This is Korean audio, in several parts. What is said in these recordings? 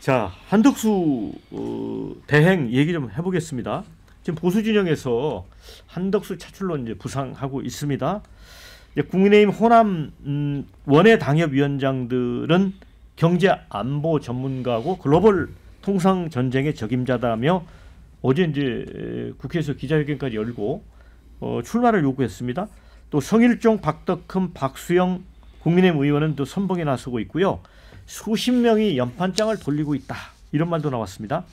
자, 한덕수 대행 얘기 좀 해보겠습니다. 지금 보수 진영에서 한덕수 차출로 이제 부상하고 있습니다. 이제 국민의힘 호남 원외 당협위원장들은 경제 안보 전문가고 글로벌 통상 전쟁의 적임자다며 어제 이제 국회에서 기자회견까지 열고 출마를 요구했습니다. 또 성일종, 박덕흠, 박수영 국민의힘 의원은 또 선봉에 나서고 있고요. 수십 명이 연판장을 돌리고 있다. 이런 말도 나왔습니다.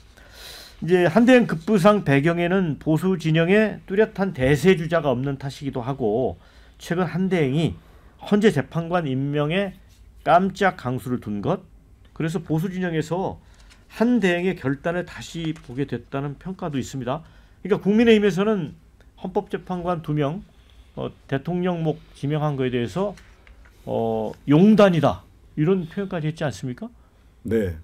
이제 한대행 급부상 배경에는 보수 진영의 뚜렷한 대세 주자가 없는 탓이기도 하고 최근 한대행이 헌재 재판관 임명에 깜짝 강수를 둔 것, 그래서 보수 진영에서 한대행의 결단을 다시 보게 됐다는 평가도 있습니다. 그러니까 국민의힘에서는 헌법재판관 2명 대통령목 지명한 거에 대해서 용단이다 이런 표현까지 했지 않습니까? 네.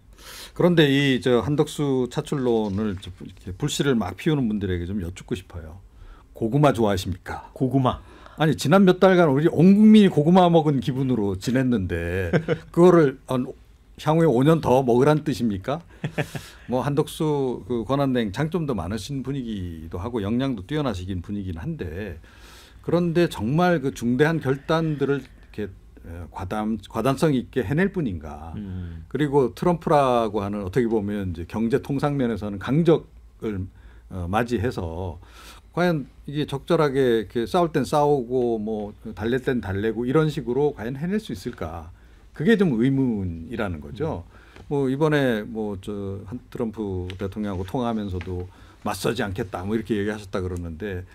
그런데 이 한덕수 차출론을 이렇게 불씨를 막 피우는 분들에게 좀 여쭙고 싶어요. 고구마 좋아하십니까? 고구마. 아니 지난 몇 달간 우리 온 국민이 고구마 먹은 기분으로 지냈는데 그거를 향후에 5년 더 먹으란 뜻입니까? 뭐 한덕수 그 권한대행 장점도 많으신 분이기도 하고 역량도 뛰어나시긴 분이긴 한데 그런데 정말 그 중대한 결단들을 이렇게 과단성 있게 해낼 뿐인가. 그리고 트럼프라고 하는 어떻게 보면 이제 경제 통상 면에서는 강적을 맞이해서 과연 이게 적절하게 이렇게 싸울 땐 싸우고 뭐 달랠 땐 달래고 이런 식으로 과연 해낼 수 있을까? 그게 좀 의문이라는 거죠. 뭐 이번에 트럼프 대통령하고 통화하면서도 맞서지 않겠다 뭐 이렇게 얘기하셨다 그러는데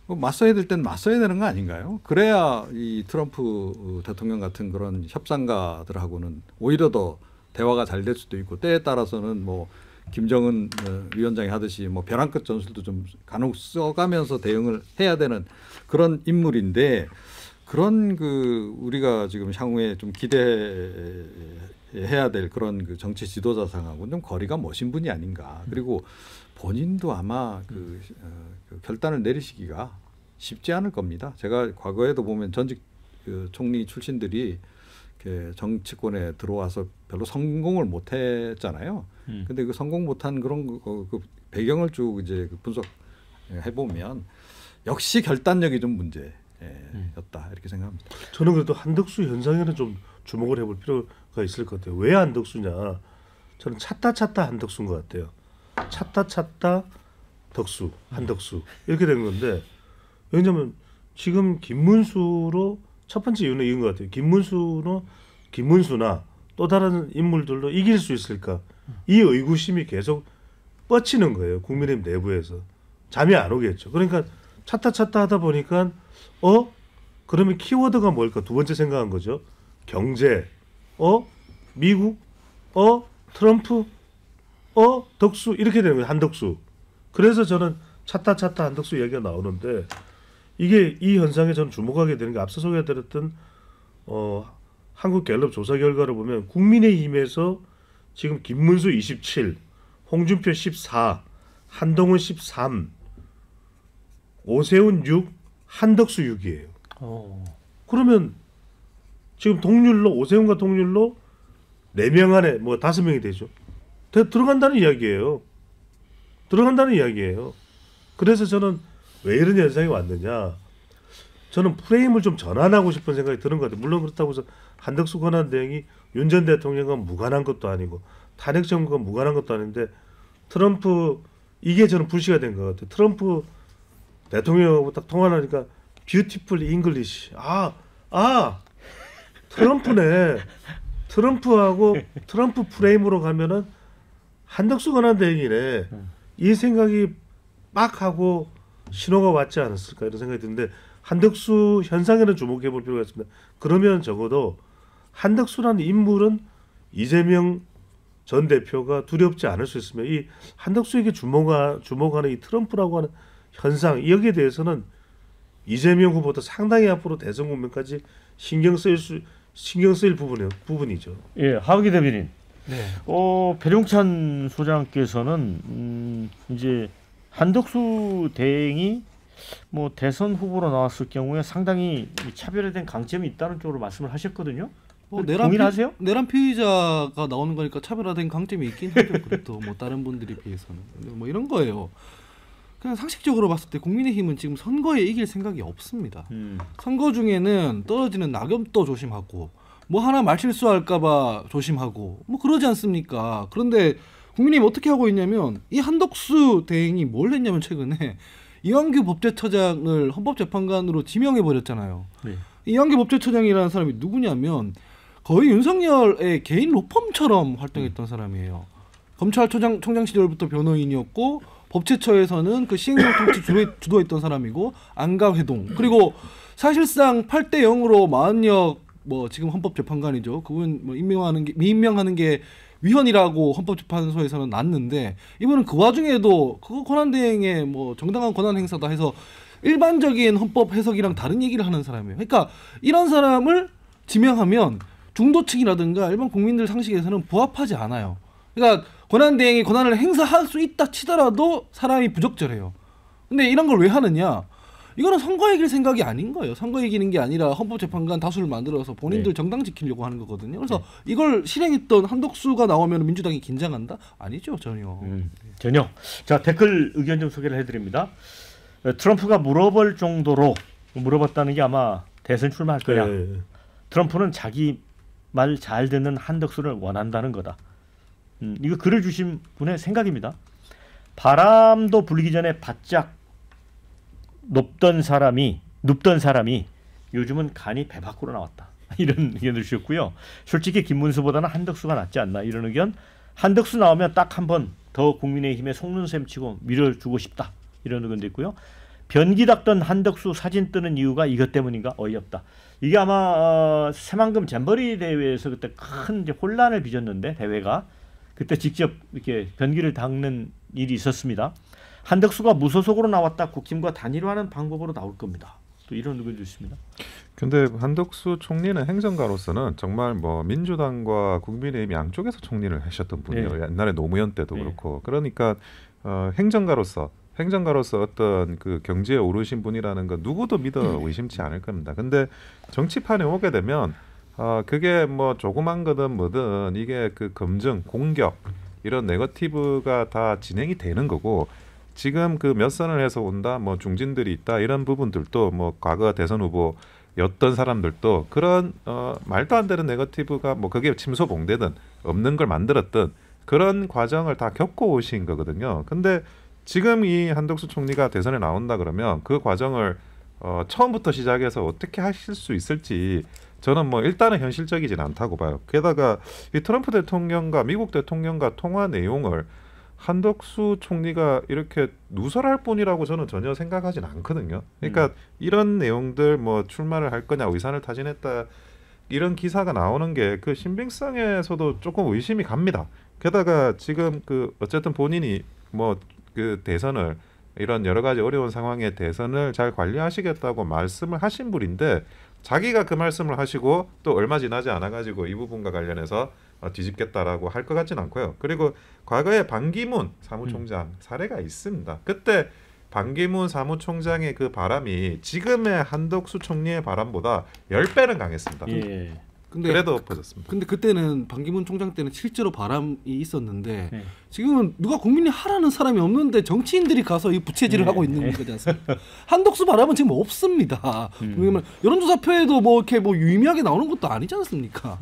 맞서야 될 땐 맞서야 되는 거 아닌가요? 그래야 이 트럼프 대통령 같은 그런 협상가들하고는 오히려 더 대화가 잘 될 수도 있고 때에 따라서는 뭐 김정은 위원장이 하듯이 뭐 벼랑 끝 전술도 좀 간혹 써가면서 대응을 해야 되는 그런 인물인데 그런 그 우리가 지금 향후에 좀 기대해야 될 그런 그 정치 지도자상하고는 좀 거리가 먼 분이 아닌가. 그리고 본인도 아마 그 결단을 내리시기가 쉽지 않을 겁니다. 제가 과거에도 보면 전직 그 총리 출신들이 이렇게 정치권에 들어와서 별로 성공을 못 했잖아요. 근데 그 성공 못한 그런 그 배경을 쭉 이제 분석해 보면 역시 결단력이 좀 문제였다 이렇게 생각합니다. 저는 그래도 한덕수 현상에는 좀 주목을 해볼 필요가 있을 것 같아요. 왜 한덕수냐? 저는 찾다 한덕수인 것 같아요. 찾다 덕수, 한덕수 이렇게 된 건데 왜냐하면 지금 김문수로 첫 번째 이유는 이건 것 같아요. 김문수나 또 다른 인물들로 이길 수 있을까? 이 의구심이 계속 뻗치는 거예요. 국민의힘 내부에서. 잠이 안 오겠죠. 그러니까 찾다 하다 보니까 그러면 키워드가 뭘까? 두 번째 생각한 거죠. 경제, 미국, 트럼프, 덕수 이렇게 되는 거예요. 한덕수. 그래서 저는 찾다 한덕수 이야기가 나오는데 이게 이 현상에 저는 주목하게 되는 게 앞서 소개해드렸던 한국갤럽 조사 결과를 보면 국민의힘에서 지금 김문수 27, 홍준표 14, 한동훈 13, 오세훈 6, 한덕수 6이에요. 그러면 지금 동률로 오세훈과 동률로 4명 안에 뭐 5명이 되죠. 들어간다는 이야기예요. 그래서 저는 왜 이런 현상이 왔느냐. 저는 프레임을 좀 전환하고 싶은 생각이 드는 것 같아요. 물론 그렇다고 해서 한덕수 권한대행이 윤 전 대통령과 무관한 것도 아니고 탄핵 정부가 무관한 것도 아닌데 트럼프 이게 저는 불씨가 된 것 같아요. 트럼프 대통령하고 딱 통화를 하니까 뷰티풀 잉글리시. 트럼프네. 트럼프하고 트럼프 프레임으로 가면은 한덕수 권한대행이네. 이 생각이 막 하고 신호가 왔지 않았을까 이런 생각이 드는데 한덕수 현상에는 주목해 볼 필요가 있습니다. 그러면 적어도 한덕수라는 인물은 이재명 전 대표가 두렵지 않을 수 있으며 이 한덕수에게 주목하는 이 트럼프라고 하는 현상 여기에 대해서는 이재명 후보도 상당히 앞으로 대선 국면까지 신경 쓰일 부분이죠. 예, 하우기 대변인. 네. 배종찬 소장께서는 이제 한덕수 대행이 뭐 대선 후보로 나왔을 경우에 상당히 차별화된 강점이 있다는 쪽으로 말씀을 하셨거든요. 동의하세요? 내란 피의자가 나오는 거니까 차별화된 강점이 있긴 하죠. 그래도 뭐 다른 분들에 비해서는 뭐 이런 거예요. 그냥 상식적으로 봤을 때 국민의힘은 지금 선거에 이길 생각이 없습니다. 선거 중에는 떨어지는 낙엽도 조심하고 뭐 하나 말실수할까봐 조심하고 뭐 그러지 않습니까? 그런데 국민의힘 어떻게 하고 있냐면 이 한덕수 대행이 뭘 했냐면 최근에 이완규 법제처장을 헌법재판관으로 지명해 버렸잖아요. 네. 이완규 법제처장이라는 사람이 누구냐면 거의 윤석열의 개인 로펌처럼 활동했던 사람이에요. 검찰총장 시절부터 변호인이었고 법제처에서는 그 시행령 통치 주도했던 사람이고 안가회동 그리고 사실상 8대 0으로 마흔역 뭐 지금 헌법재판관이죠. 그분 뭐 미임명하는 게 위헌이라고 헌법재판소에서는 났는데 이분은 그 와중에도 그거 권한대행의 뭐 정당한 권한 행사다 해서 일반적인 헌법 해석이랑 다른 얘기를 하는 사람이에요. 그러니까 이런 사람을 지명하면 중도층이라든가 일반 국민들 상식에서는 부합하지 않아요. 그러니까 권한대행이 권한을 행사할 수 있다 치더라도 사람이 부적절해요. 근데 이런 걸 왜 하느냐? 이거는 선거 이길 생각이 아닌 거예요. 선거 이기는 게 아니라 헌법재판관 다수를 만들어서 본인들 네. 정당 지키려고 하는 거거든요. 그래서 이걸 실행했던 한덕수가 나오면 민주당이 긴장한다? 아니죠, 전혀. 전혀. 자, 댓글 의견 좀 소개를 해드립니다. 트럼프가 물어볼 정도로 물어봤다는 게 아마 대선 출마할 거냐. 네. 트럼프는 자기 말 잘 듣는 한덕수를 원한다는 거다. 이거 글을 주신 분의 생각입니다. 바람도 불기 전에 바짝 눕던 사람이 요즘은 간이 배 밖으로 나왔다. 이런 의견을 주셨고요. 솔직히 김문수보다는 한덕수가 낫지 않나 이런 의견. 한덕수 나오면 딱 한 번 더 국민의힘에 속눈샘 치고 밀어주고 싶다. 이런 의견도 있고요. 변기 닦던 한덕수 사진 뜨는 이유가 이것 때문인가 어이없다. 이게 아마 새만금 잼버리 대회에서 그때 큰 이제 혼란을 빚었는데 대회가 그때 직접 이렇게 변기를 닦는 일이 있었습니다. 한덕수가 무소속으로 나왔다 국힘과 단일화하는 방법으로 나올 겁니다. 또 이런 의견도 있습니다. 근데 한덕수 총리는 행정가로서는 정말 뭐 민주당과 국민의힘 양쪽에서 총리를 하셨던 분이에요. 네. 옛날에 노무현 때도 네. 그렇고. 그러니까 행정가로서 어떤 그 경지에 오르신 분이라는 건 누구도 믿어 의심치 않을 겁니다. 근데 정치판에 오게 되면 그게 뭐 조그만 거든 뭐든 이게 그 검증, 공격 이런 네거티브가 다 진행이 되는 거고 지금 그 몇 선을 해서 온다, 뭐 중진들이 있다 이런 부분들도 뭐 과거 대선 후보였던 사람들도 그런 말도 안 되는 네거티브가 뭐 그게 침소봉대든 없는 걸 만들었든 그런 과정을 다 겪고 오신 거거든요. 근데 지금 이 한덕수 총리가 대선에 나온다 그러면 그 과정을 처음부터 시작해서 어떻게 하실 수 있을지 저는 뭐 일단은 현실적이진 않다고 봐요. 게다가 이 트럼프 대통령과 미국 대통령과 통화 내용을 한덕수 총리가 이렇게 누설할 뿐이라고 저는 전혀 생각하진 않거든요. 그러니까 이런 내용들 뭐 출마를 할 거냐 의사를 타진했다 이런 기사가 나오는 게 그 신빙성에서도 조금 의심이 갑니다. 게다가 지금 그 어쨌든 본인이 뭐 그 대선을 이런 여러 가지 어려운 상황의 대선을 잘 관리하시겠다고 말씀을 하신 분인데 자기가 그 말씀을 하시고 또 얼마 지나지 않아 가지고 이 부분과 관련해서 뒤집겠다라고 할 것 같진 않고요. 그리고 과거에 반기문 사무총장 사례가 있습니다. 그때 반기문 사무총장의 그 바람이 지금의 한덕수 총리의 바람보다 10배는 강했습니다. 예. 근데 그래도 엎어졌습니다. 근데 그때는 반기문 총장 때는 실제로 바람이 있었는데 네. 지금은 누가 국민이 하라는 사람이 없는데 정치인들이 가서 이 부채질을 네. 하고 있는 거지 않습니까? 한덕수 바람은 지금 없습니다. 왜냐면 여론조사표에도 뭐 이렇게 뭐 유의미하게 나오는 것도 아니지 않습니까?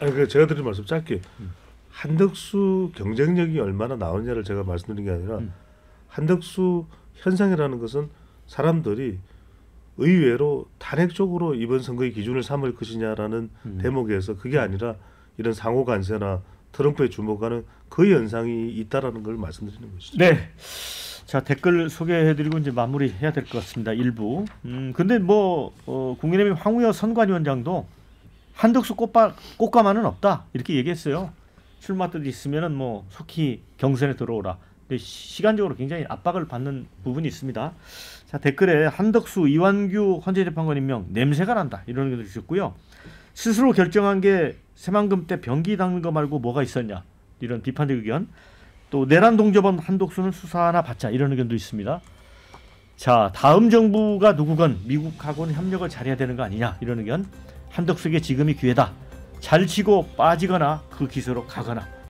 아니 그 제가 드린 말씀 짧게 한덕수 경쟁력이 얼마나 나오느냐를 제가 말씀드린 게 아니라 한덕수 현상이라는 것은 사람들이 의외로 탄핵적으로 이번 선거의 기준을 삼을 것이냐라는 대목에서 그게 아니라 이런 상호 간세나 트럼프의 주목하는 그 현상이 있다라는 걸 말씀드리는 것이죠. 네. 자, 댓글 소개해드리고 이제 마무리해야 될 것 같습니다. 일부. 근데 뭐 국민의힘 황우여 선관위원장도 한덕수 꽃가마는 없다 이렇게 얘기했어요. 출마 뜻이 있으면은 뭐 속히 경선에 들어오라. 근데 시간적으로 굉장히 압박을 받는 부분이 있습니다. 자, 댓글에 한덕수, 이완규 헌재재판관 임명 냄새가 난다 이런 의견을 주셨고요. 스스로 결정한 게 새만금 때 변기 닦는 거 말고 뭐가 있었냐 이런 비판적 의견. 또 내란 동접원 한덕수는 수사하나 받자 이런 의견도 있습니다. 자, 다음 정부가 누구건 미국하고는 협력을 잘해야 되는 거 아니냐 이런 의견. 한덕수에게 지금이 기회다. 잘 치고 빠지거나 그 기세로 가거나